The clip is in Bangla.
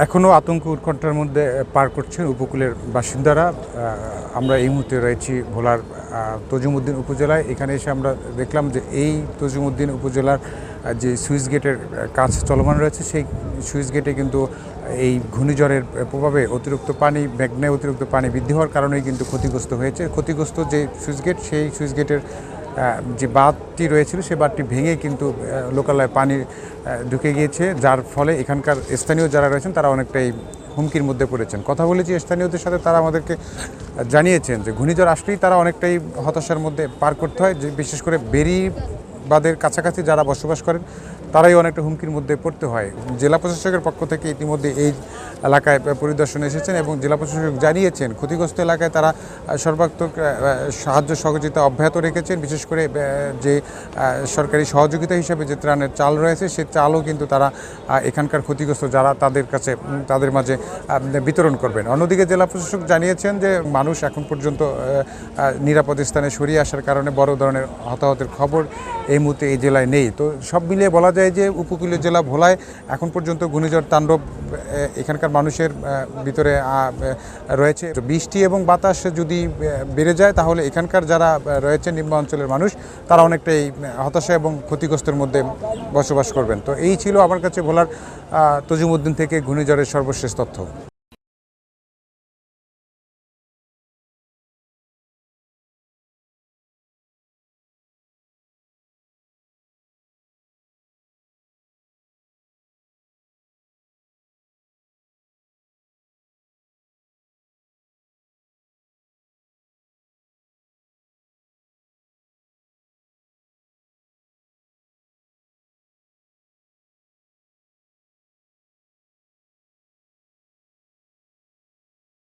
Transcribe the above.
এখনও আতঙ্ক উৎকণ্ঠার মধ্যে পার করছেন উপকূলের বাসিন্দারা। আমরা এই মুহূর্তে রয়েছি ভোলার তজুমউদ্দিন উপজেলায়। এখানে এসে আমরা দেখলাম যে এই তজুমউদ্দিন উপজেলার যে সুইচ গেটের কাজ চলমান রয়েছে, সেই সুইচ গেটে কিন্তু এই ঘূর্ণিঝড়ের প্রভাবে অতিরিক্ত পানি, মেঘনায় অতিরিক্ত পানি বৃদ্ধি হওয়ার কারণেই কিন্তু ক্ষতিগ্রস্ত হয়েছে। ক্ষতিগ্রস্ত যে সুইচ গেট, সেই সুইচ গেটের যে বাঁধটি রয়েছিল সে বাঁধটি ভেঙে কিন্তু লোকালয়ে পানি ঢুকে গিয়েছে, যার ফলে এখানকার স্থানীয় যারা রয়েছেন তারা অনেকটাই হুমকির মধ্যে পড়েছেন। কথা বলেছি স্থানীয়দের সাথে, তারা আমাদেরকে জানিয়েছেন যে ঘূর্ণিঝড় আসলেই তারা অনেকটাই হতাশার মধ্যে পার করতে হয়, যে বিশেষ করে বেড়িবাঁধের কাছাকাছি যারা বসবাস করেন তারাই অনেকটা হুমকির মধ্যে পড়তে হয়। জেলা প্রশাসকের পক্ষ থেকে ইতিমধ্যে এই এলাকায় পরিদর্শনে এসেছেন এবং জেলা প্রশাসক জানিয়েছেন ক্ষতিগ্রস্ত এলাকায় তারা সর্বাত্মক সাহায্য সহযোগিতা অব্যাহত রেখেছেন। বিশেষ করে যে সরকারি সহযোগিতা হিসেবে যে ত্রাণের চাল রয়েছে, সে চালও কিন্তু তারা এখানকার ক্ষতিগ্রস্ত যারা তাদের মাঝে বিতরণ করবেন। অন্যদিকে জেলা প্রশাসক জানিয়েছেন যে মানুষ এখন পর্যন্ত নিরাপদ স্থানে সরিয়ে আসার কারণে বড় ধরনের হতাহতের খবর এই মুহূর্তে এই জেলায় নেই। তো সব মিলিয়ে বলা যায় যে উপকূলীয় জেলা ভোলায় এখন পর্যন্ত ঘূর্ণিঝড় তাণ্ডব এখানকার মানুষের ভিতরে রয়েছে। বৃষ্টি এবং বাতাস যদি বেড়ে যায় তাহলে এখানকার যারা রয়েছে নিম্ন অঞ্চলের মানুষ, তারা অনেকটাই হতাশা এবং ক্ষতিগ্রস্তের মধ্যে বসবাস করবেন। তো এই ছিল আমার কাছে ভোলার তজুমউদ্দিন থেকে ঘূর্ণিঝড়ের সর্বশেষ তথ্য।